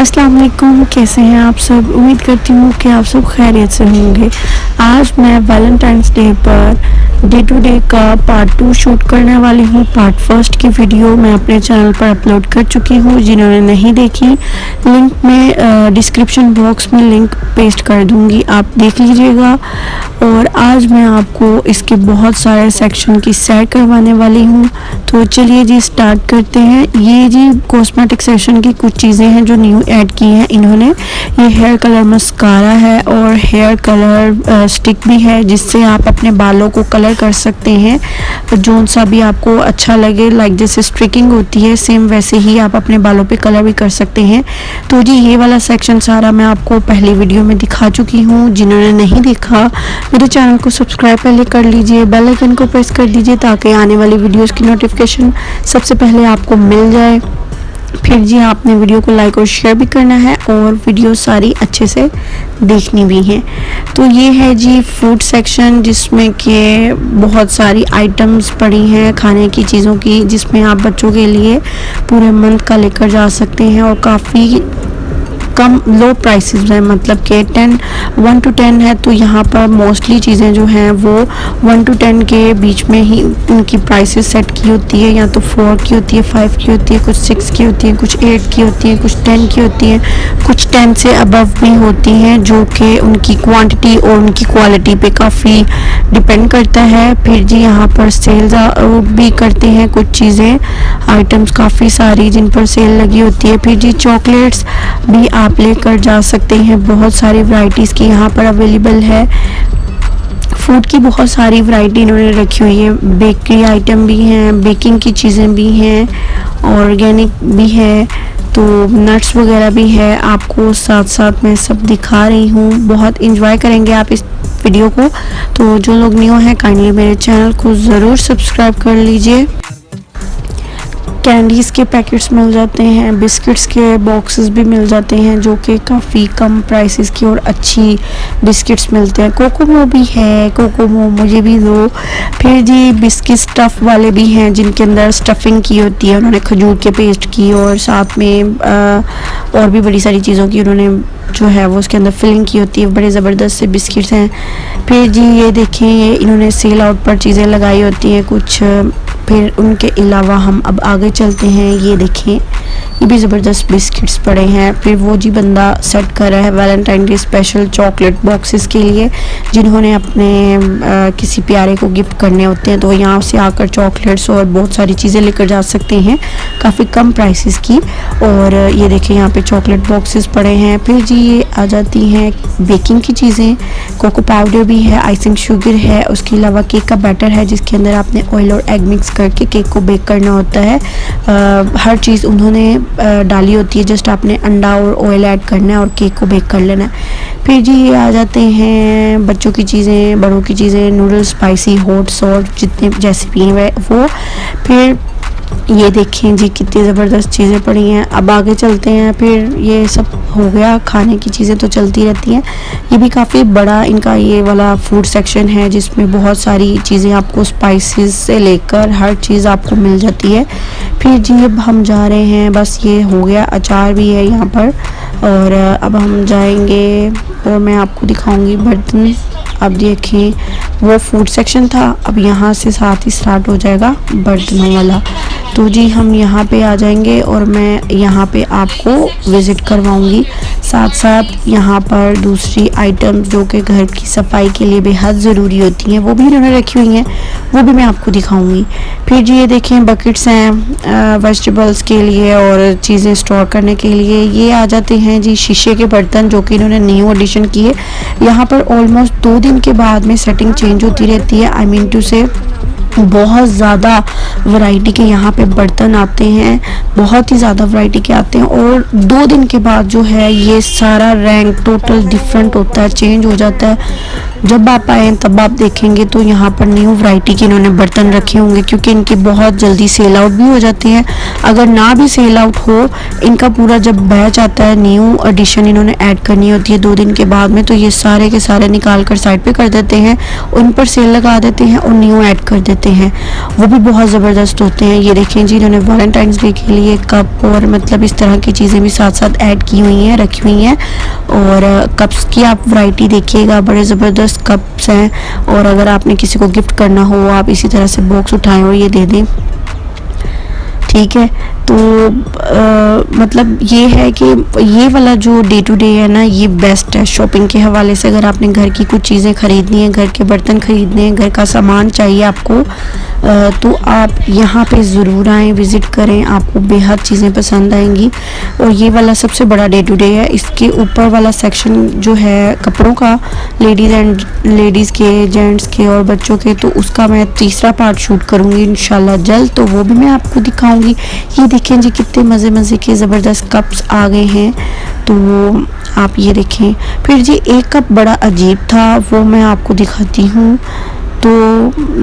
अस्सलाम वालेकुम, कैसे हैं आप सब। उम्मीद करती हूँ कि आप सब खैरियत से होंगे। आज मैं वैलेंटाइंस डे पर डे टू डे का पार्ट 2 शूट करने वाली हूँ। पार्ट फर्स्ट की वीडियो मैं अपने चैनल पर अपलोड कर चुकी हूँ। जिन्होंने नहीं देखी, लिंक में डिस्क्रिप्शन बॉक्स में लिंक पेस्ट कर दूँगी, आप देख लीजिएगा। और आज मैं आपको इसके बहुत सारे सेक्शन की सैर करवाने वाली हूँ। तो चलिए जी स्टार्ट करते हैं। ये जी कॉस्मेटिक सेक्शन की कुछ चीज़ें हैं जो न्यू ऐड की हैं इन्होंने। ये हेयर कलर मस्कारा है और हेयर कलर स्टिक भी है, जिससे आप अपने बालों को कलर कर सकते हैं जो सा भी आपको अच्छा लगे। लाइक जैसे स्ट्रिकिंग होती है, सेम वैसे ही आप अपने बालों पे कलर भी कर सकते हैं। तो जी ये वाला सेक्शन सारा मैं आपको पहली वीडियो में दिखा चुकी हूँ। जिन्होंने नहीं देखा, मेरे चैनल को सब्सक्राइब पहले कर लीजिए, बेल आइकन को प्रेस कर दीजिए ताकि आने वाली वीडियोस की नोटिफिकेशन सबसे पहले आपको मिल जाए। फिर जी आपने वीडियो को लाइक और शेयर भी करना है और वीडियो सारी अच्छे से देखनी भी है। तो ये है जी फूड सेक्शन, जिसमें कि बहुत सारी आइटम्स पड़ी हैं खाने की चीज़ों की, जिसमें आप बच्चों के लिए पूरे मंथ का लेकर जा सकते हैं और काफ़ी कम लो प्राइसेस हैं। मतलब कि 1 to 10 है, तो यहाँ पर मोस्टली चीज़ें जो हैं वो 1 to 10 के बीच में ही उनकी प्राइसेस सेट की होती है। या तो 4 की होती है, 5 की होती है, कुछ 6 की होती है, कुछ 8 की होती है, कुछ 10 की होती है, कुछ 10 से अबव भी होती हैं, जो कि उनकी क्वांटिटी और उनकी क्वालिटी पे काफ़ी डिपेंड करता है। फिर जी यहाँ पर सेल्स भी करते हैं कुछ चीज़ें, आइटम्स काफ़ी सारी जिन पर सेल लगी होती है। फिर जी चॉकलेट्स भी आप लेकर जा सकते हैं, बहुत सारी वैरायटीज़ की यहाँ पर अवेलेबल है। फूड की बहुत सारी वैरायटी इन्होंने रखी हुई है, बेकरी आइटम भी हैं, बेकिंग की चीज़ें भी हैं, ऑर्गेनिक भी है, तो नट्स वगैरह भी है। आपको साथ साथ मैं सब दिखा रही हूँ, बहुत इंजॉय करेंगे आप इस वीडियो को। तो जो लोग न्यू हैं काइंडली मेरे चैनल को ज़रूर सब्सक्राइब कर लीजिए। कैंडीज़ के पैकेट्स मिल जाते हैं, बिस्किट्स के बॉक्सेस भी मिल जाते हैं, जो कि काफ़ी कम प्राइसेस की और अच्छी बिस्किट्स मिलते हैं। कोकोमो भी है, कोकोमो मुझे भी दो। फिर जी बिस्किट स्टफ़ वाले भी हैं, जिनके अंदर स्टफिंग की होती है उन्होंने, खजूर के पेस्ट की और साथ में और भी बड़ी सारी चीज़ों की उन्होंने जो है वो उसके अंदर फिलिंग की होती है। बड़े ज़बरदस्त से बिस्किट्स हैं। फिर जी ये देखें, ये इन्होंने सेल आउट पर चीज़ें लगाई होती हैं कुछ। फिर उनके अलावा हम अब आगे चलते हैं। ये देखें, ये भी ज़बरदस्त बिस्किट्स पड़े हैं। फिर वो जी बंदा सेट कर रहा है Valentine day special chocolate boxes के लिए, जिन्होंने अपने किसी प्यारे को गिफ्ट करने होते हैं, तो यहाँ से आकर चॉकलेट्स और बहुत सारी चीज़ें लेकर जा सकते हैं काफ़ी कम प्राइसेस की। और ये देखें यहाँ पे चॉकलेट बॉक्सेस पड़े हैं। फिर जी ये आ जाती हैं बेकिंग की चीज़ें, कोको पाउडर भी है, आइसिंग शुगर है, उसके अलावा केक का बैटर है, जिसके अंदर आपने ऑयल और एग मिक्स करके केक को बेक करना होता है। हर चीज़ उन्होंने डाली होती है, जस्ट आपने अंडा और ऑयल ऐड करना है और केक को बेक कर लेना है। फिर जी ये आ जाते हैं बच्चों की चीज़ें, बड़ों की चीज़ें, नूडल्स, स्पाइसी, हॉट सॉल्ट, जितने जैसे भी हैं वो। फिर ये देखें जी कितनी ज़बरदस्त चीज़ें पड़ी हैं। अब आगे चलते हैं। फिर ये सब हो गया, खाने की चीज़ें तो चलती रहती हैं। ये भी काफ़ी बड़ा इनका ये वाला फूड सेक्शन है, जिसमें बहुत सारी चीज़ें आपको स्पाइसेस से लेकर हर चीज़ आपको मिल जाती है। फिर जी अब हम जा रहे हैं, बस ये हो गया। अचार भी है यहाँ पर। और अब हम जाएंगे और मैं आपको दिखाऊंगी बर्तन। अब देखें, वो फूड सेक्शन था, अब यहाँ से साथ ही स्टार्ट हो जाएगा बर्तनों वाला। तो जी हम यहाँ पे आ जाएंगे और मैं यहाँ पे आपको विज़िट करवाऊँगी। साथ साथ यहाँ पर दूसरी आइटम्स जो कि घर की सफाई के लिए बेहद ज़रूरी होती हैं, वो भी इन्होंने रखी हुई हैं, वो भी मैं आपको दिखाऊंगी। फिर जी ये देखें बकेट्स हैं वेजिटेबल्स के लिए और चीज़ें स्टोर करने के लिए। ये आ जाते हैं जी शीशे के बर्तन, जो कि इन्होंने न्यू एडिशन की है। यहाँ पर ऑलमोस्ट 2 दिन के बाद में सेटिंग चेंज होती रहती है। आई मीन टू से बहुत ज़्यादा वैरायटी के यहाँ पे बर्तन आते हैं, बहुत ही ज़्यादा वैरायटी के आते हैं। और 2 दिन के बाद जो है ये सारा रैंक टोटल डिफरेंट होता है, चेंज हो जाता है। जब आप आए तब आप देखेंगे तो यहाँ पर न्यू वैरायटी के इन्होंने बर्तन रखे होंगे, क्योंकि इनके बहुत जल्दी सेल आउट भी हो जाते हैं। अगर ना भी सेल आउट हो, इनका पूरा जब बैच आता है, न्यू एडिशन इन्होंने ऐड करनी होती है 2 दिन के बाद में, तो ये सारे के सारे निकाल कर साइड पे कर देते हैं, उन पर सेल लगा देते हैं और न्यू ऐड कर देते हैं। होते हैं वो भी बहुत ज़बरदस्त होते हैं। ये देखें जी, इन्होंने वैलेंटाइंस डे के लिए कप और मतलब इस तरह की चीज़ें भी साथ साथ ऐड की हुई हैं, रखी हुई हैं। और कप्स की आप वैरायटी देखिएगा, बड़े ज़बरदस्त कप्स हैं। और अगर आपने किसी को गिफ्ट करना हो, आप इसी तरह से बॉक्स उठाएं और ये दे दें, ठीक है। तो मतलब ये है कि ये वाला जो डे टू डे है ना, ये बेस्ट है शॉपिंग के हवाले से। अगर आपने घर की कुछ चीज़ें ख़रीदनी है, घर के बर्तन ख़रीदने हैं, घर का सामान चाहिए आपको, तो आप यहाँ पे ज़रूर आएँ, विज़िट करें, आपको बेहद चीज़ें पसंद आएंगी। और ये वाला सबसे बड़ा डे टू डे है। इसके ऊपर वाला सेक्शन जो है कपड़ों का, लेडीज़ के, जेंट्स के और बच्चों के, तो उसका मैं तीसरा पार्ट शूट करूँगी इंशाल्लाह जल्द, तो वो भी मैं आपको दिखाऊँगी। ये देखें जी, कितने मज़े मज़े के ज़बरदस्त कप्स आ गए हैं, तो आप ये देखें। फिर जी एक कप बड़ा अजीब था, वो मैं आपको दिखाती हूँ। तो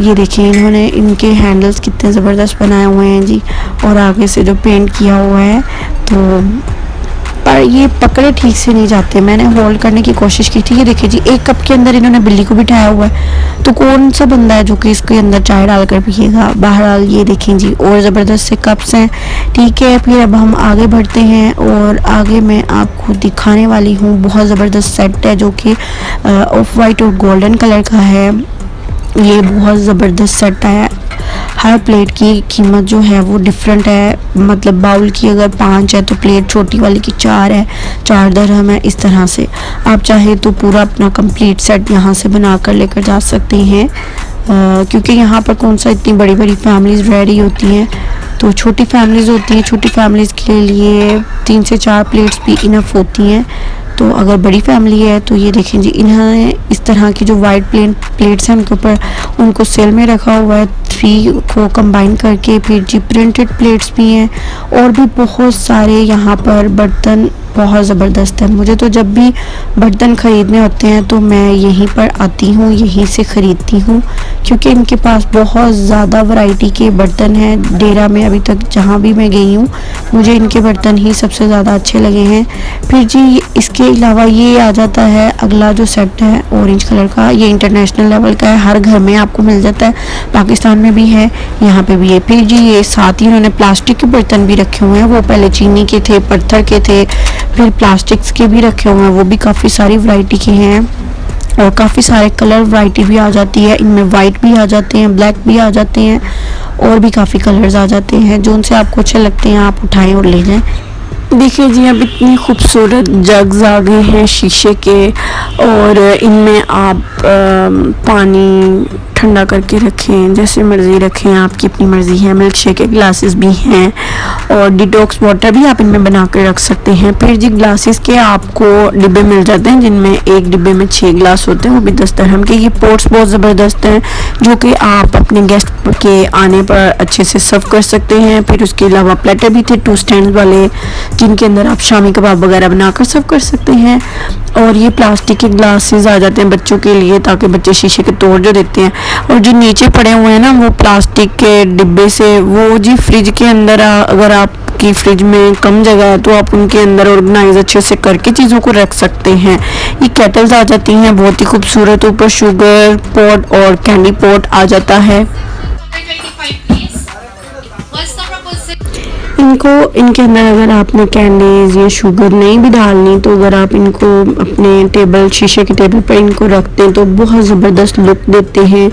ये देखें, इन्होंने इनके हैंडल्स कितने ज़बरदस्त बनाए हुए हैं जी, और आगे से जो पेंट किया हुआ है, तो पर ये पकड़े ठीक से नहीं जाते। मैंने होल्ड करने की कोशिश की थी। ये देखिए जी, एक कप के अंदर इन्होंने बिल्ली को बिठाया हुआ है, तो कौन सा बंदा है जो कि इसके अंदर चाय डालकर पिएगा। बहरहाल ये देखें जी, और ज़बरदस्त से कप्स हैं, ठीक है। फिर अब हम आगे बढ़ते हैं और आगे मैं आपको दिखाने वाली हूँ बहुत ज़बरदस्त सेट है, जो कि ऑफ वाइट और गोल्डन कलर का है। ये बहुत ज़बरदस्त सेट है। हर प्लेट की कीमत जो है वो डिफरेंट है, मतलब बाउल की अगर 5 है तो प्लेट छोटी वाली की 4 है, 4 दिरहम है। इस तरह से आप चाहे तो पूरा अपना कंप्लीट सेट यहाँ से बना कर लेकर जा सकते हैं, क्योंकि यहाँ पर कौन सा इतनी बड़ी बड़ी फैमिलीज़ रह रही होती हैं, तो छोटी फैमिलीज़ होती हैं। छोटी फैमिलीज़ के लिए 3 से 4 प्लेट्स भी इनफ होती हैं। तो अगर बड़ी फैमिली है तो ये देखें जी, इन्होंने इस तरह की जो वाइट प्लेट्स हैं उनके ऊपर उनको सेल में रखा हुआ है, 3 को कंबाइन करके। फिर जी प्रिंटेड प्लेट्स भी हैं और भी बहुत सारे यहाँ पर बर्तन बहुत ज़बरदस्त है। मुझे तो जब भी बर्तन ख़रीदने होते हैं तो मैं यहीं पर आती हूँ, यहीं से ख़रीदती हूँ, क्योंकि इनके पास बहुत ज़्यादा वैरायटी के बर्तन हैं। डेरा में अभी तक जहाँ भी मैं गई हूँ, मुझे इनके बर्तन ही सबसे ज़्यादा अच्छे लगे हैं। फिर जी इसके अलावा ये आ जाता है अगला जो सेट है ऑरेंज कलर का, ये इंटरनेशनल लेवल का है, हर घर में आपको मिल जाता है, पाकिस्तान में भी है, यहाँ पे भी है। फिर जी ये साथ ही उन्होंने प्लास्टिक के बर्तन भी रखे हुए हैं, वो पहले चीनी के थे, पत्थर के थे, फिर प्लास्टिक्स के भी रखे हुए हैं, वो भी काफ़ी सारी वैरायटी के हैं। और काफ़ी सारे कलर वैरायटी भी आ जाती है इनमें, वाइट भी आ जाते हैं, ब्लैक भी आ जाते हैं, और भी काफ़ी कलर्स आ जाते हैं। जो उनसे आपको अच्छे लगते हैं आप उठाएं और ले जाएं। देखिए जी, अब इतनी खूबसूरत जग्स आ गए हैं शीशे के, और इनमें आप पानी ठंडा करके रखें, जैसे मर्ज़ी रखें, आपकी अपनी मर्ज़ी है। मिल्क शेक के ग्लासेस भी हैं और डिटॉक्स वाटर भी आप इनमें बना कर रख सकते हैं। फिर जी ग्लासेस के आपको डिब्बे मिल जाते हैं, जिनमें एक डिब्बे में 6 ग्लास होते हैं, वो भी 10 दिरहम के। ये पोट्स बहुत ज़बरदस्त हैं, जो कि आप अपने गेस्ट के आने पर अच्छे से सर्व कर सकते हैं। फिर उसके अलावा प्लेटर भी थे 2 स्टैंड वाले, जिनके अंदर आप शामी कबाब वगैरह बनाकर सर्व कर सकते हैं। और ये प्लास्टिक के ग्लासेस आ जाते हैं बच्चों के लिए, ताकि बच्चे शीशे के तोड़ जो देते हैं। और जो नीचे पड़े हुए हैं ना, वो प्लास्टिक के डिब्बे से, वो जी फ्रिज के अंदर अगर आपकी फ्रिज में कम जगह है तो आप उनके अंदर ऑर्गेनाइज अच्छे से करके चीज़ों को रख सकते हैं। ये केटल्स आ जाती हैं बहुत ही खूबसूरत, ऊपर शुगर पॉट और कैंडी पॉट आ जाता है। इनके अंदर अगर आपने कैंडीज या शुगर नहीं भी डालनी, तो अगर आप इनको अपने टेबल, शीशे के टेबल पर इनको रखते हैं तो बहुत ज़बरदस्त लुक देते हैं,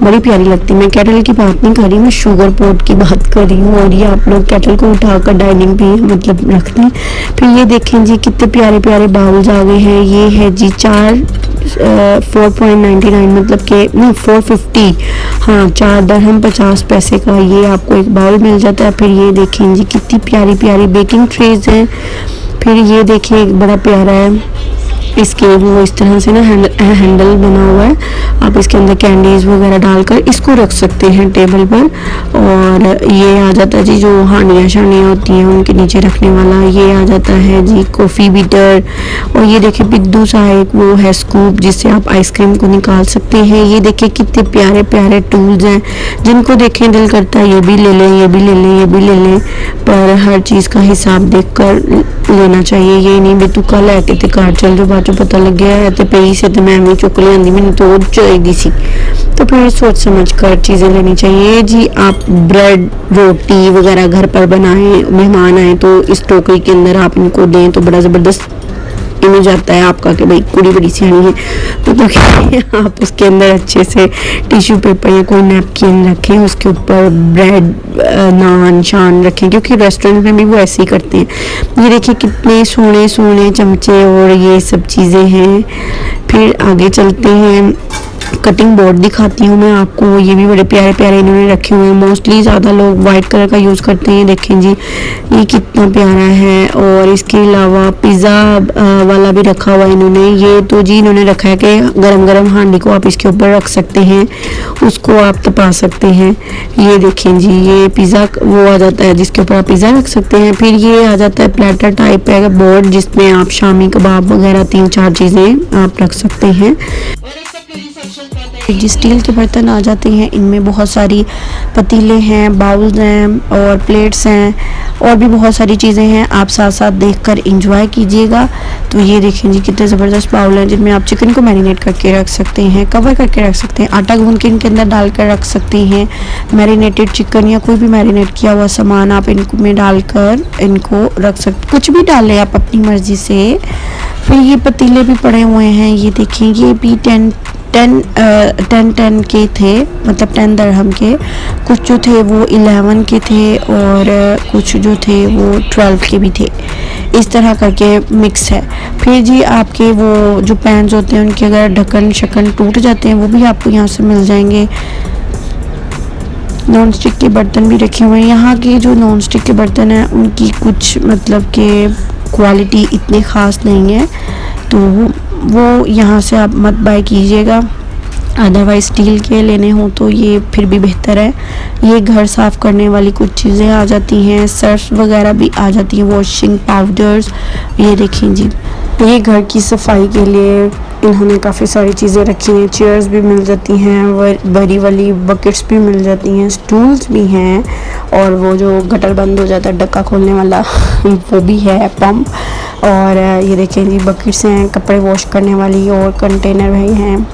बड़ी प्यारी लगती है। मैं केटल की बात नहीं कर रही, मैं शुगर पॉट की बात कर रही हूँ। और ये आप लोग केटल को उठाकर डाइनिंग पे मतलब रखते हैं। फिर ये देखें जी, कितने प्यारे प्यारे बाउल्स आ गए हैं। ये है जी 4.99 मतलब के नहीं 450, हाँ 4 दिरहम 50 पैसे का ये आपको एक बाउल मिल जाता है। फिर ये देखें जी, कितनी प्यारी प्यारी बेकिंग ट्रेज हैं। फिर ये देखिए, एक बड़ा प्यारा है, इसके वो इस तरह से ना हैंडल बना हुआ है, आप इसके अंदर कैंडीज़ वगैरह डालकर इसको रख सकते हैं टेबल पर। और ये आ जाता है जी, जो हांडियाँ शानियाँ होती हैं उनके नीचे रखने वाला, ये आ जाता है जी कॉफ़ी बीटर। और ये देखिए बिद्दू सा एक वो है स्कूप, जिससे आप आइसक्रीम को निकाल सकते हैं। ये देखिए कितने प्यारे प्यारे टूल्स हैं, जिनको देखें दिल करता है ये भी ले लें, ये भी ले लें, ये भी ले लें, पर हर चीज़ का हिसाब देख कर लेना चाहिए। ये नहीं भी तू कल है कि कार चल जो बाद जो पता लग गया है तो पई से तो मैं चुक लियांदी, मैंने तो और चाहिए सी। तो फिर सोच समझ कर चीज़ें लेनी चाहिए जी। आप ब्रेड रोटी वगैरह घर पर बनाएं, मेहमान आए तो इस टोकरी के अंदर आप इनको दें तो बड़ा ज़बरदस्त इमेज आता है आपका कि भाई कुड़ी बड़ी सियानी है। तो आप उसके अंदर अच्छे से टिश्यू पेपर या कोई नैपकिन रखें, उसके ऊपर ब्रेड नान शान रखें, क्योंकि रेस्टोरेंट में भी वो ऐसे ही करते हैं। ये देखिए कितने सोने सोने चमचे और ये सब चीज़ें हैं। फिर आगे चलते हैं, कटिंग बोर्ड दिखाती हूँ मैं आपको। ये भी बड़े प्यारे प्यारे इन्होंने रखे हुए हैं। मोस्टली ज़्यादा लोग वाइट कलर का यूज़ करते हैं। देखें जी ये कितना प्यारा है। और इसके अलावा पिज़्ज़ा वाला भी रखा हुआ है इन्होंने। ये तो जी इन्होंने रखा है कि गरम गरम हांडी को आप इसके ऊपर रख सकते हैं, उसको आप तपा सकते हैं। ये देखें जी ये पिज़्ज़ा वो आ जाता है जिसके ऊपर आप पिज़्ज़ा रख सकते हैं। फिर ये आ जाता है प्लेटर टाइप है बोर्ड, जिसमें आप शामी कबाब वगैरह 3-4 चीज़ें आप रख सकते हैं। जी स्टील के बर्तन आ जाते हैं, इनमें बहुत सारी पतीले हैं, बाउल्स हैं और प्लेट्स हैं और भी बहुत सारी चीज़ें हैं। आप साथ साथ देखकर एंजॉय कीजिएगा। तो ये देखें जी कितने ज़बरदस्त बाउल हैं जिनमें आप चिकन को मैरिनेट करके रख सकते हैं, कवर करके रख सकते हैं, आटा गूंद के इनके अंदर डालकर रख सकते हैं। मैरिनेटेड चिकन या कोई भी मैरिनेट किया हुआ सामान आप इनको में डालकर इनको रख सकते, कुछ भी डाल लें आप अपनी मर्ज़ी से। फिर ये पतीले भी पड़े हुए हैं, ये देखें ये भी 10 के थे, मतलब 10 दरहम के। कुछ जो थे वो 11 के थे और कुछ जो थे वो 12 के भी थे। इस तरह करके मिक्स है। फिर जी आपके वो जो पैन्स होते हैं उनके अगर ढक्कन शक्कन टूट जाते हैं वो भी आपको यहाँ से मिल जाएंगे। नॉन स्टिक के बर्तन भी रखे हुए हैं। यहाँ के जो नॉन स्टिक के बर्तन हैं उनकी कुछ मतलब के क्वालिटी इतनी ख़ास नहीं है, तो वो यहाँ से आप मत बाय कीजिएगा। अदरवाइज स्टील के लेने हो तो ये फिर भी बेहतर है। ये घर साफ़ करने वाली कुछ चीज़ें आ जाती हैं, सर्फ वगैरह भी आ जाती हैं, वॉशिंग पाउडर्स। ये देखें जी ये घर की सफाई के लिए इन्होंने काफ़ी सारी चीज़ें रखी हैं। चेयर्स भी मिल जाती हैं, बड़ी वाली बकेट्स भी मिल जाती हैं, स्टूल्स भी हैं और वो जो गटर बंद हो जाता है डक्का खोलने वाला वो भी है, पंप। और ये देखें जी बकेट्स हैं कपड़े वॉश करने वाली और कंटेनर भी हैं।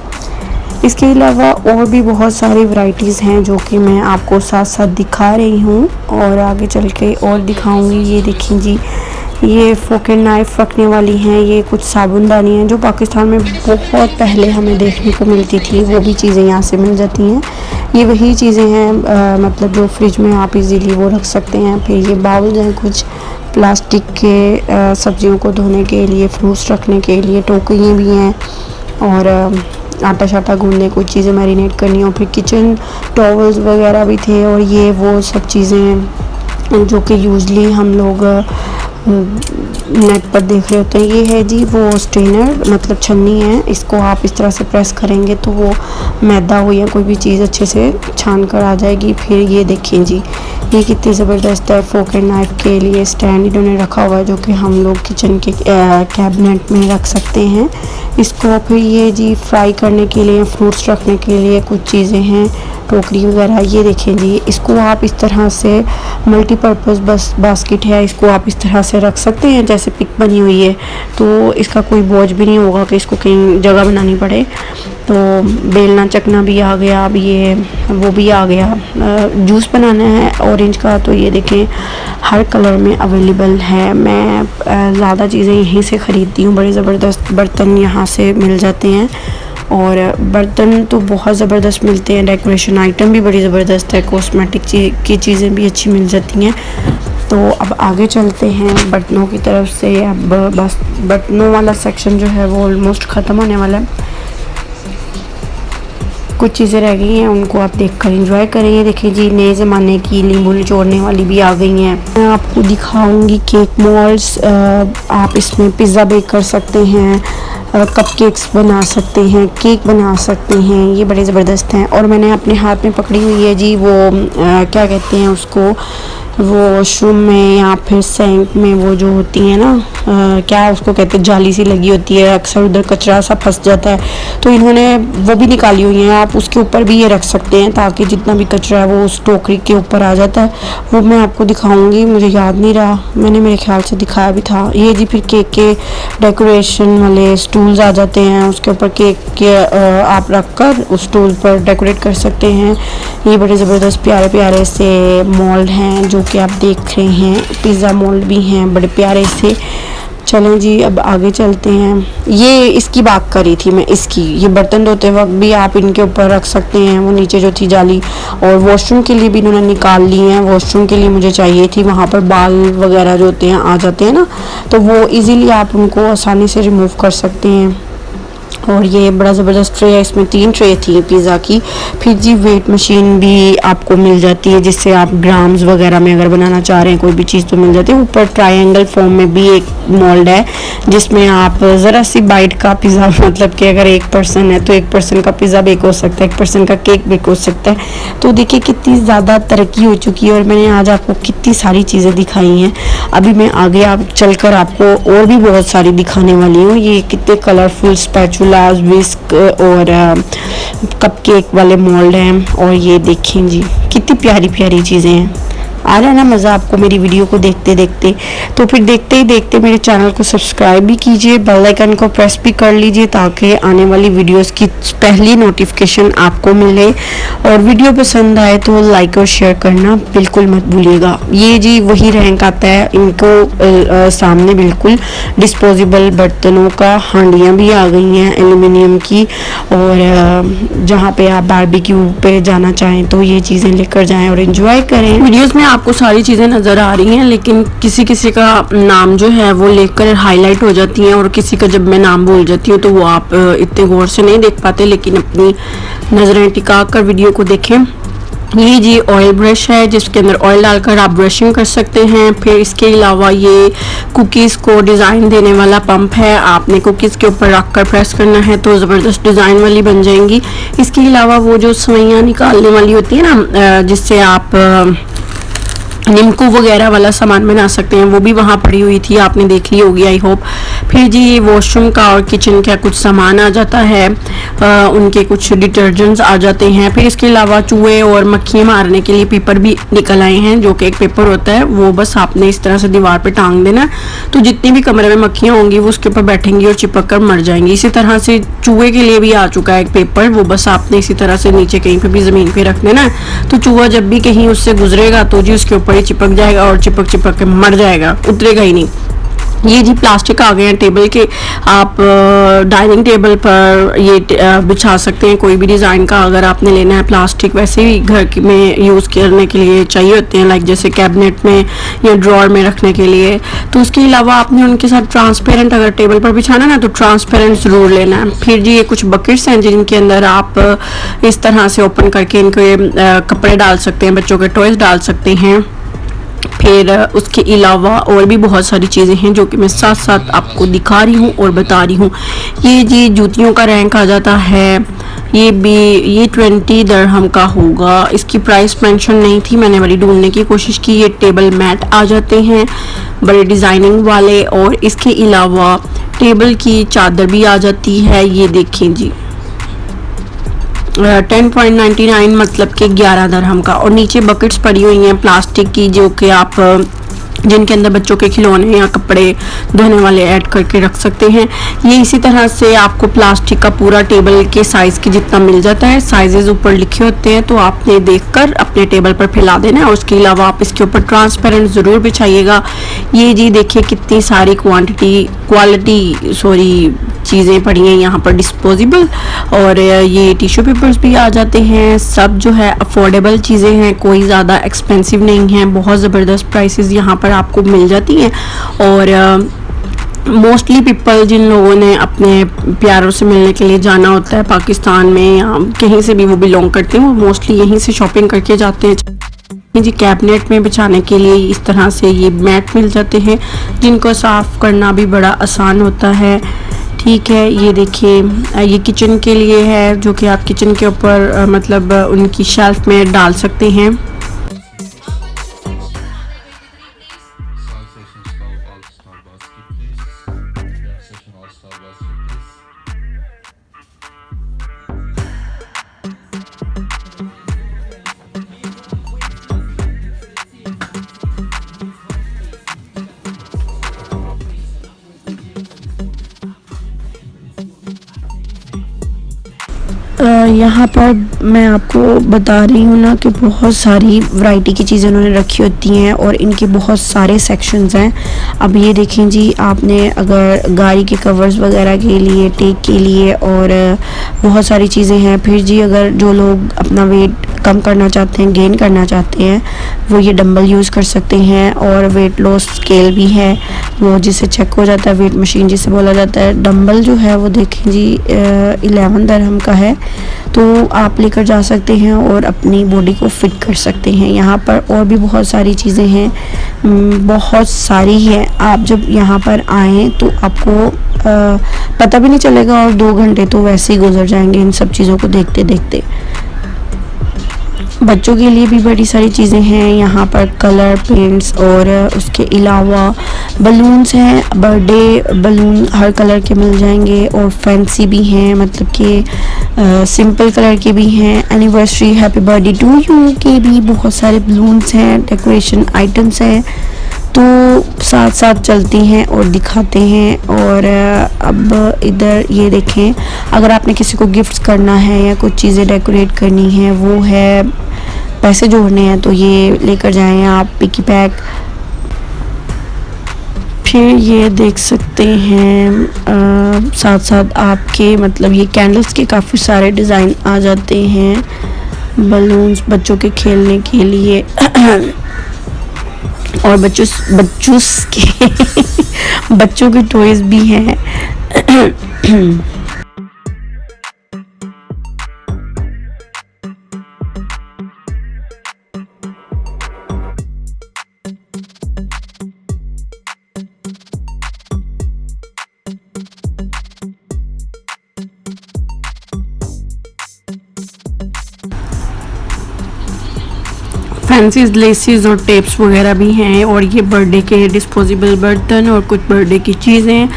इसके अलावा और भी बहुत सारी वैरायटीज़ हैं जो कि मैं आपको साथ साथ दिखा रही हूँ और आगे चल के और दिखाऊंगी। ये देखें जी ये फोक एंड नाइफ़ रखने वाली हैं। ये कुछ साबुनदानी हैं जो पाकिस्तान में बहुत पहले हमें देखने को मिलती थी, वो भी चीज़ें यहाँ से मिल जाती हैं। ये वही चीज़ें हैं मतलब जो फ्रिज में आप इजीली वो रख सकते हैं। फिर ये बाउल्स हैं कुछ प्लास्टिक के, सब्जियों को धोने के लिए, फ्रूट्स रखने के लिए। टोकरियाँ भी हैं और आटा शाटा गूंदने, कुछ चीज़ें मैरिनेट करनी हो। फिर किचन टॉवल्स वगैरह भी थे और ये वो सब चीज़ें जो कि यूजली हम लोग नेट पर देख रहे होते हैं। ये है जी वो स्ट्रेनर, मतलब छन्नी है। इसको आप इस तरह से प्रेस करेंगे तो वो मैदा हो या कोई भी चीज़ अच्छे से छान कर आ जाएगी। फिर ये देखें जी ये कितनी ज़बरदस्त है। फोक एंड नाइफ़ के लिए स्टैंड इन्होंने रखा हुआ है जो कि हम लोग किचन के कैबिनेट में रख सकते हैं इसको। फिर ये जी फ्राई करने के लिए, फ्रूट्स रखने के लिए कुछ चीज़ें हैं, टोकरी वगैरह। ये देखें जी इसको आप इस तरह से मल्टीपर्पज़ बास्केट है, इसको आप इस तरह से रख सकते हैं जैसे पिक बनी हुई है, तो इसका कोई बोझ भी नहीं होगा कि इसको कहीं जगह बनानी पड़े। तो बेलना चकना भी आ गया, अब ये वो भी आ गया। जूस बनाना है ऑरेंज का, तो ये देखें हर कलर में अवेलेबल है। मैं ज़्यादा चीज़ें यहीं से ख़रीदती हूँ, बड़े ज़बरदस्त बर्तन यहाँ से मिल जाते हैं और बर्तन तो बहुत ज़बरदस्त मिलते हैं। डेकोरेशन आइटम भी बड़ी ज़बरदस्त है, कॉस्मेटिक की चीज़ें भी अच्छी मिल जाती हैं। तो अब आगे चलते हैं बर्तनों की तरफ से। अब बस बर्तनों वाला सेक्शन जो है वो ऑलमोस्ट ख़त्म होने वाला है। कुछ चीज़ें रह गई हैं, उनको आप देखकर एंजॉय करेंगे। देखिए जी नए ज़माने की नींबू निचोड़ने वाली भी आ गई हैं। मैं आपको दिखाऊंगी केक मॉल्स। आप इसमें पिज़्ज़ा बेक कर सकते हैं, कपकेक्स बना सकते हैं, केक बना सकते हैं। ये बड़े ज़बरदस्त हैं। और मैंने अपने हाथ में पकड़ी हुई है जी वो क्या कहते हैं उसको, वॉशरूम में या फिर सिंक में वो जो होती है ना क्या उसको कहते हैं, जाली सी लगी होती है, अक्सर उधर कचरा सा फंस जाता है, तो इन्होंने वो भी निकाली हुई है। आप उसके ऊपर भी ये रख सकते हैं ताकि जितना भी कचरा है वो उस टोकरी के ऊपर आ जाता है। वो मैं आपको दिखाऊंगी, मुझे याद नहीं रहा, मैंने मेरे ख्याल से दिखाया भी था। ये जी फिर केक के डेकोरेशन वाले स्टूल्स आ जाते हैं, उसके ऊपर केक के आप रख कर उस स्टूल पर डेकोरेट कर सकते हैं। ये बड़े ज़बरदस्त प्यारे प्यारे से मोल्ड हैं जो कि आप देख रहे हैं, पिज़्ज़ा मोल्ड भी हैं बड़े प्यारे से। चलें जी अब आगे चलते हैं। ये इसकी बात करी थी मैं, इसकी ये बर्तन धोते वक्त भी आप इनके ऊपर रख सकते हैं, वो नीचे जो थी जाली। और वॉशरूम के लिए भी इन्होंने निकाल ली हैं, वॉशरूम के लिए मुझे चाहिए थी, वहाँ पर बाल वगैरह जो होते हैं आ जाते हैं ना, तो वो इजीली आप उनको आसानी से रिमूव कर सकते हैं। और ये बड़ा ज़बरदस्त ट्रे है, इसमें 3 ट्रे थी पिज़्ज़ा की। फिर जी वेट मशीन भी आपको मिल जाती है, जिससे आप ग्राम्स वगैरह में अगर बनाना चाह रहे हैं कोई भी चीज़ तो मिल जाती है। ऊपर ट्रायंगल फॉर्म में भी एक मोल्ड है जिसमें आप ज़रा सी बाइट का पिज़्ज़ा, मतलब कि अगर 1 पर्सन है तो 1 पर्सन का पिज़्ज़ा बेक हो सकता है, 1 पर्सन का केक बेक हो सकता है। तो देखिए कितनी ज़्यादा तरक्की हो चुकी है और मैंने आज आपको कितनी सारी चीज़ें दिखाई हैं। अभी मैं आगे आप चलकर आपको और भी बहुत सारी दिखाने वाली हूँ। ये कितने कलरफुल स्पैचुला, विस्क और कपकेक वाले मोल्ड हैं। और ये देखें जी कितनी प्यारी प्यारी चीज़ें हैं। आ रहा है ना मज़ा आपको मेरी वीडियो को देखते देखते? तो फिर देखते ही देखते मेरे चैनल को सब्सक्राइब भी कीजिए, बेल आइकन को प्रेस भी कर लीजिए ताकि आने वाली वीडियोस की पहली नोटिफिकेशन आपको मिले। और वीडियो पसंद आए तो लाइक और शेयर करना बिल्कुल मत भूलिएगा। ये जी वही रैंक आता है इनको सामने बिल्कुल डिस्पोजेबल बर्तनों का, हांडियाँ भी आ गई हैं एल्यूमिनियम की। और जहाँ पे आप बारबेक्यू पे जाना चाहें तो ये चीज़ें लेकर जाएं और एंजॉय करें। वीडियोस में आपको सारी चीज़ें नज़र आ रही हैं, लेकिन किसी किसी का नाम जो है वो लेकर हाईलाइट हो जाती हैं और किसी का जब मैं नाम भूल जाती हूँ तो वो आप इतने गौर से नहीं देख पाते, लेकिन अपनी नज़रें टिका कर वीडियो को देखें। ये जी ऑयल ब्रश है जिसके अंदर ऑयल डालकर आप ब्रशिंग कर सकते हैं। फिर इसके अलावा ये कुकीज़ को डिज़ाइन देने वाला पंप है, आपने कुकीज़ के ऊपर रख कर प्रेस करना है तो ज़बरदस्त डिज़ाइन वाली बन जाएंगी। इसके अलावा वो जो सवैयाँ निकालने वाली होती है ना, जिससे आप निम्को वगैरह वाला सामान बना सकते हैं, वो भी वहाँ पड़ी हुई थी, आपने देख ली होगी आई होप। फिर जी ये वॉशरूम का और किचन का कुछ सामान आ जाता है, उनके कुछ डिटर्जेंट्स आ जाते हैं। फिर इसके अलावा चूहे और मक्खियाँ मारने के लिए पेपर भी निकल आए हैं, जो कि एक पेपर होता है, वो बस आपने इस तरह से दीवार पे टांग देना, तो जितनी भी कमरे में मक्खियाँ होंगी वो उसके ऊपर बैठेंगी और चिपक कर मर जाएंगी। इसी तरह से चूहे के लिए भी आ चुका है एक पेपर, वो बस आपने इसी तरह से नीचे कहीं पे भी ज़मीन पे रख देना, तो चूहा जब भी कहीं उससे गुजरेगा तो जी उसके ऊपर चिपक जाएगा और चिपक चिपक के मर जाएगा, उतरेगा ही नहीं। ये जी प्लास्टिक आ गए हैं टेबल के, आप डाइनिंग टेबल पर ये बिछा सकते हैं कोई भी डिज़ाइन का। अगर आपने लेना है प्लास्टिक, वैसे भी घर में यूज़ करने के लिए चाहिए होते हैं, लाइक जैसे कैबिनेट में या ड्रॉर में रखने के लिए। तो उसके अलावा आपने उनके साथ ट्रांसपेरेंट अगर टेबल पर बिछाना ना तो ट्रांसपेरेंट ज़रूर लेना है। फिर जी ये कुछ बकेट्स हैं जिनके अंदर आप इस तरह से ओपन करके इनके कपड़े डाल सकते हैं, बच्चों के टॉयज़ डाल सकते हैं। फिर उसके अलावा और भी बहुत सारी चीज़ें हैं जो कि मैं साथ साथ आपको दिखा रही हूँ और बता रही हूँ। ये जी जूतियों का रैंक आ जाता है, ये 20 दिरहम का होगा, इसकी प्राइस मेंशन नहीं थी, मैंने बड़ी ढूंढने की कोशिश की। ये टेबल मैट आ जाते हैं बड़े डिज़ाइनिंग वाले, और इसके अलावा टेबल की चादर भी आ जाती है। ये देखें जी 10.99 मतलब कि 11 दिरहम का। और नीचे बकेट्स पड़ी हुई हैं प्लास्टिक की, जो कि आप जिनके अंदर बच्चों के खिलौने या कपड़े धोने वाले ऐड करके रख सकते हैं। ये इसी तरह से आपको प्लास्टिक का पूरा टेबल के साइज़ की जितना मिल जाता है, साइजेस ऊपर लिखे होते हैं, तो आपने देखकर अपने टेबल पर फैला देना है। और उसके अलावा आप इसके ऊपर ट्रांसपेरेंट ज़रूर बिछाइएगा। ये जी देखिए कितनी सारी क्वालिटी चीज़ें पड़ी हैं यहाँ पर डिस्पोजेबल, और ये टिश्यू पेपर्स भी आ जाते हैं। सब जो है अफोर्डेबल चीज़ें हैं, कोई ज़्यादा एक्सपेंसिव नहीं है, बहुत ज़बरदस्त प्राइसेस यहाँ पर आपको मिल जाती हैं। और मोस्टली पीपल जिन लोगों ने अपने प्यारों से मिलने के लिए जाना होता है पाकिस्तान में या कहीं से भी वो बिलोंग करते हैं, वो मोस्टली यहीं से शॉपिंग करके जाते हैं। जी कैबिनेट में बिछाने के लिए इस तरह से ये मैट मिल जाते हैं जिनको साफ़ करना भी बड़ा आसान होता है। ठीक है, ये देखिए ये किचन के लिए है, जो कि आप किचन के ऊपर मतलब उनकी शेल्फ में डाल सकते हैं। यहाँ पर मैं आपको बता रही हूँ ना कि बहुत सारी वैरायटी की चीज़ें उन्होंने रखी होती हैं और इनके बहुत सारे सेक्शंस हैं। अब ये देखें जी, आपने अगर गाड़ी के कवर्स वगैरह के लिए, टेक के लिए और बहुत सारी चीज़ें हैं। फिर जी अगर जो लोग अपना वेट कम करना चाहते हैं, गेन करना चाहते हैं, वो ये डंबल यूज़ कर सकते हैं। और वेट लॉस स्केल भी है, वो जिसे चेक हो जाता है, वेट मशीन जिसे बोला जाता है। डंबल जो है वो देखें जी 11 दिरहम का है, तो आप लेकर जा सकते हैं और अपनी बॉडी को फिट कर सकते हैं। यहाँ पर और भी बहुत सारी चीज़ें हैं, बहुत सारी हैं। आप जब यहाँ पर आएँ तो आपको पता भी नहीं चलेगा और 2 घंटे तो वैसे ही गुजर जाएंगे इन सब चीज़ों को देखते देखते। बच्चों के लिए भी बड़ी सारी चीज़ें हैं यहाँ पर, कलर पेंट्स और उसके अलावा बलून्स हैं। बर्थडे बलून हर कलर के मिल जाएंगे और फैंसी भी हैं, मतलब कि सिंपल कलर के भी हैं। Anniversary, happy birthday to you के भी बहुत सारे बलून्स हैं, डेकोरेशन आइटम्स हैं, तो साथ साथ चलती हैं और दिखाते हैं। और अब इधर ये देखें, अगर आपने किसी को गिफ्ट्स करना है या कुछ चीज़ें डेकोरेट करनी है, वो है पैसे जोड़ने हैं, तो ये लेकर जाएं आप पिकी पैक। फिर ये देख सकते हैं साथ साथ आपके मतलब ये कैंडल्स के काफ़ी सारे डिज़ाइन आ जाते हैं, बलून्स बच्चों के खेलने के लिए और बच्चों के टॉयज भी हैं। फैंसी लेसेस और टेप्स वगैरह भी हैं। और ये बर्थडे के डिस्पोजेबल बर्तन और कुछ बर्थडे की चीज़ें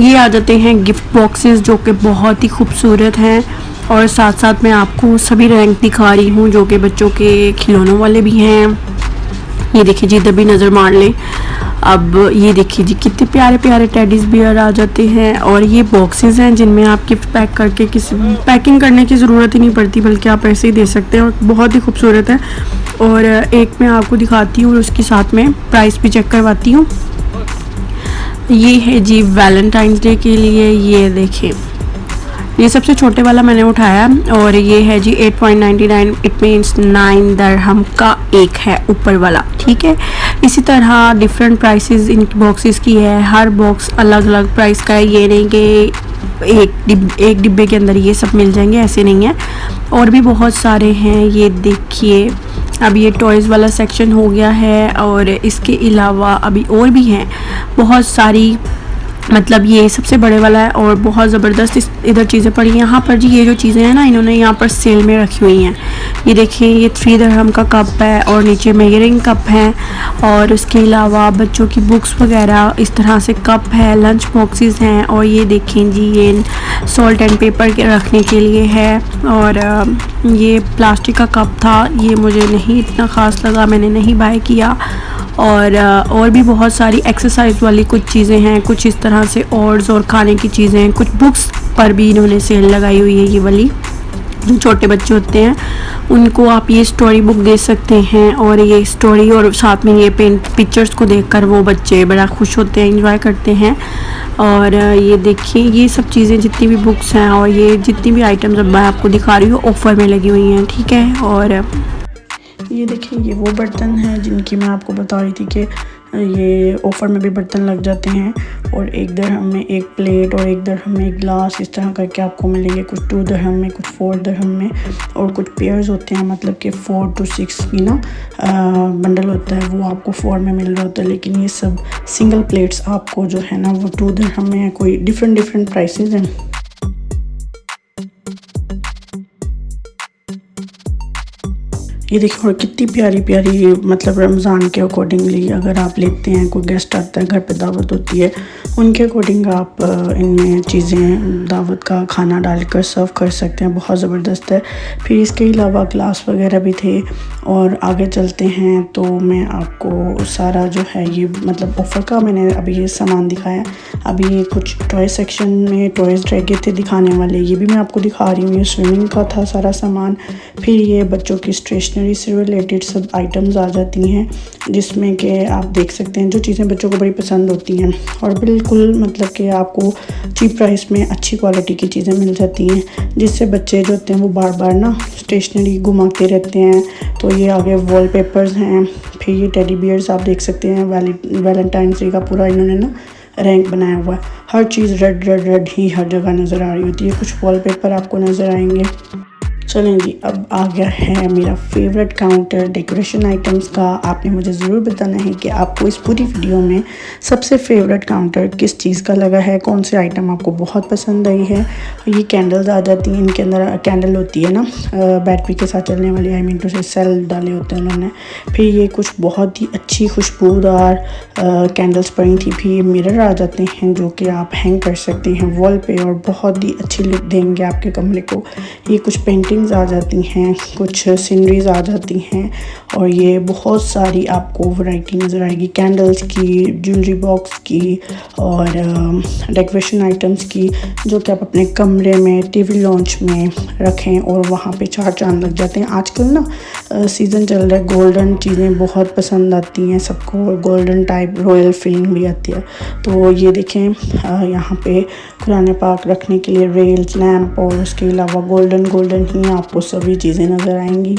ये आ जाते हैं। गिफ्ट बॉक्सेस जो कि बहुत ही खूबसूरत हैं। और साथ साथ मैं आपको सभी रैंक दिखा रही हूँ जो कि बच्चों के खिलौनों वाले भी हैं। ये देखिए जी, इधर भी नज़र मार लें। अब ये देखिए जी, कितने प्यारे प्यारे टेडीज बियर आ जाते हैं। और ये बॉक्सेस हैं जिनमें आप गिफ्ट पैक करके किसी पैकिंग करने की ज़रूरत ही नहीं पड़ती, बल्कि आप ऐसे ही दे सकते हैं और बहुत ही खूबसूरत है। और एक मैं आपको दिखाती हूँ और उसके साथ में प्राइस भी चेक करवाती हूँ। ये है जी वैलेंटाइंस डे के लिए, ये देखें, ये सबसे छोटे वाला मैंने उठाया और ये है जी 8.99, इट मीन्स 9 दिरहम का एक है ऊपर वाला, ठीक है। इसी तरह डिफरेंट प्राइसेस इन बॉक्सेस की है, हर बॉक्स अलग अलग प्राइस का है। ये नहीं कि एक डिब्बे के अंदर ये सब मिल जाएंगे, ऐसे नहीं है। और भी बहुत सारे हैं, ये देखिए। अब ये टॉयज़ वाला सेक्शन हो गया है और इसके अलावा अभी और भी हैं बहुत सारी, मतलब ये सबसे बड़े वाला है और बहुत ज़बरदस्त इधर चीज़ें पड़ी हैं। यहाँ पर जी ये जो चीज़ें हैं ना, इन्होंने यहाँ पर सेल में रखी हुई हैं। ये देखिए, ये 3 दिरहम का कप है और नीचे मेजरिंग कप है। और उसके अलावा बच्चों की बुक्स वगैरह इस तरह से कप है, लंच बॉक्सेस हैं। और ये देखें जी, ये सॉल्ट एंड पेपर के रखने के लिए है। और ये प्लास्टिक का कप था, ये मुझे नहीं इतना ख़ास लगा, मैंने नहीं बाय किया। और भी बहुत सारी एक्सरसाइज वाली कुछ चीज़ें हैं, कुछ इस तरह से और खाने की चीज़ें हैं। कुछ बुक्स पर भी इन्होंने सेल लगाई हुई है। ये वाली जो छोटे बच्चे होते हैं उनको आप ये स्टोरी बुक दे सकते हैं। और ये स्टोरी और साथ में ये पिक्चर्स को देखकर वो बच्चे बड़ा खुश होते हैं, एंजॉय करते हैं। और ये देखिए, ये सब चीज़ें जितनी भी बुक्स हैं और ये जितनी भी आइटम्स अब मैं आपको दिखा रही हूँ ऑफ़र में लगी हुई हैं, ठीक है। और ये देखिए, ये वो बर्तन हैं जिनकी मैं आपको बता रही थी कि ये ऑफ़र में भी बर्तन लग जाते हैं। और 1 दिरहम में एक प्लेट और 1 दिरहम में एक ग्लास, इस तरह करके आपको मिलेंगे। कुछ 2 दिरहम में, कुछ 4 दिरहम में। और कुछ पेयर्स होते हैं, मतलब कि 4 to 6 की ना बंडल होता है, वो आपको 4 में मिल रहा होता है। लेकिन ये सब सिंगल प्लेट्स आपको जो है ना वो 2 दिरहम में है। कोई डिफरेंट प्राइसेस हैं। ये देखिए, और कितनी प्यारी प्यारी, मतलब रमज़ान के अकॉर्डिंगली अगर आप लेते हैं, कोई गेस्ट आता है घर पे, दावत होती है, उनके अकॉर्डिंग आप इनमें चीज़ें, दावत का खाना डालकर सर्व कर सकते हैं। बहुत ज़बरदस्त है। फिर इसके अलावा ग्लास वगैरह भी थे। और आगे चलते हैं तो मैं आपको सारा जो है ये मतलब ऑफ़र का मैंने अभी ये सामान दिखाया। अभी ये कुछ टॉय सेक्शन में टॉयज़ रह गए थे दिखाने वाले, ये भी मैं आपको दिखा रही हूँ। ये स्विमिंग का था सारा सामान। फिर ये बच्चों की स्टेशनरी से रिलेटेड सब आइटम्स आ जाती हैं, जिसमें कि आप देख सकते हैं जो चीज़ें बच्चों को बड़ी पसंद होती हैं, और बिल्कुल मतलब कि आपको चीप प्राइस में अच्छी क्वालिटी की चीज़ें मिल जाती हैं, जिससे बच्चे जो होते हैं वो बार बार ना स्टेशनरी घुमाते रहते हैं। तो ये आगे वॉलपेपर्स हैं। फिर ये टेडी बियर्स आप देख सकते हैं, वैलेंटाइंस डे का पूरा इन्होंने ना रैंक बनाया हुआ है। हर चीज़ रेड रेड रेड ही हर जगह नज़र आ रही होती है। कुछ वॉलपेपर आपको नज़र आएंगे। चलें जी, अब आ गया है मेरा फेवरेट काउंटर डेकोरेशन आइटम्स का। आपने मुझे ज़रूर बताना है कि आपको इस पूरी वीडियो में सबसे फेवरेट काउंटर किस चीज़ का लगा है, कौन से आइटम आपको बहुत पसंद आई है। ये कैंडल्स आ जाती हैं, इनके अंदर कैंडल होती है ना बैटरी के साथ चलने वाली, आई मीन टू से सेल डाले होते हैं उन्होंने। फिर ये कुछ बहुत ही अच्छी खुशबूदार कैंडल्स पड़ी थी। फिर ये मिरर आ जाते हैं जो कि आप हैंग कर सकते हैं वॉल पे, और बहुत ही अच्छी लुक देंगे आपके कमरे को। ये कुछ पेंटिंग्स आ जाती हैं, कुछ सीनरीज आ जाती हैं, और ये बहुत सारी आपको वैरायटी नज़र आएगी कैंडल्स की, ज्वेलरी बॉक्स की, और डेकोरेशन आइटम्स की, जो कि आप अपने कमरे में, टीवी लॉन्च में रखें और वहाँ पे चार चांद लग जाते हैं। आजकल ना सीज़न चल रहा है, गोल्डन चीज़ें बहुत पसंद आती हैं सबको, गोल्डन टाइप रॉयल फीलिंग भी आती है। तो ये देखें, यहाँ पे कुरान पाक रखने के लिए रेल्स, लैंप, और उसके अलावा गोल्डन गोल्डन ही आपको सभी चीज़ें नज़र आएंगी।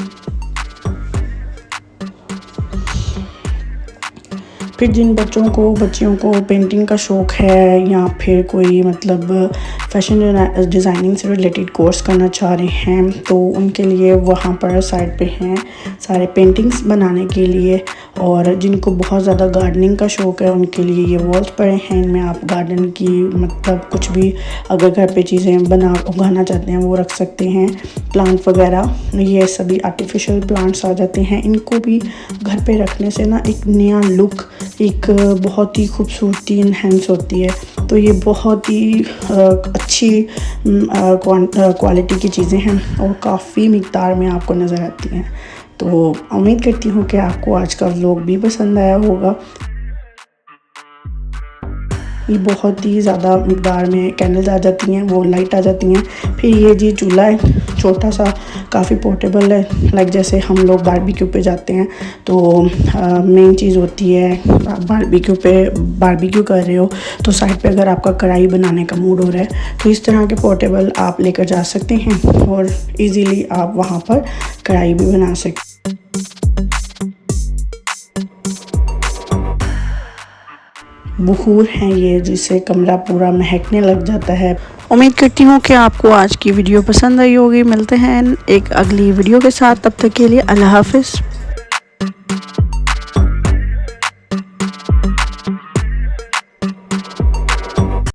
फिर जिन बच्चियों को पेंटिंग का शौक़ है, या फिर कोई मतलब फैशन डिज़ाइनिंग से रिलेटेड कोर्स करना चाह रहे हैं, तो उनके लिए वहाँ पर साइड पे हैं सारे पेंटिंग्स बनाने के लिए। और जिनको बहुत ज़्यादा गार्डनिंग का शौक़ है, उनके लिए ये वॉल्स पड़े हैं। इनमें आप गार्डन की मतलब कुछ भी अगर घर पे चीज़ें उगाना चाहते हैं वो रख सकते हैं, प्लांट वगैरह। ये सभी आर्टिफिशियल प्लांट्स आ जाते हैं। इनको भी घर पे रखने से ना एक नया लुक, एक बहुत ही खूबसूरती इन्हेंस होती है। तो ये बहुत ही अच्छी क्वालिटी की चीज़ें हैं, और काफ़ी मिक़दार में आपको नज़र आती हैं। तो उम्मीद करती हूँ कि आपको आज का व्लॉग भी पसंद आया होगा। ये बहुत ही ज़्यादा मिक़दार में कैंडल्स आ जाती हैं, वो लाइट आ जाती हैं। फिर ये जी चूल्हा है, छोटा सा, काफ़ी पोर्टेबल है। लाइक जैसे हम लोग बारबेक्यू पे जाते हैं तो मेन चीज़ होती है, बारबेक्यू कर रहे हो तो साइड पे अगर आपका कढ़ाई बनाने का मूड हो रहा है, तो इस तरह के पोर्टेबल आप लेकर जा सकते हैं, और ईज़िली आप वहाँ पर कढ़ाई भी बना सकते हैं। बखूर हैं ये, जिससे कमरा पूरा महकने लग जाता है। उम्मीद करती हूँ कि आपको आज की वीडियो पसंद आई होगी। मिलते हैं एक अगली वीडियो के साथ, तब तक के लिए अल्लाह हाफ़िज़।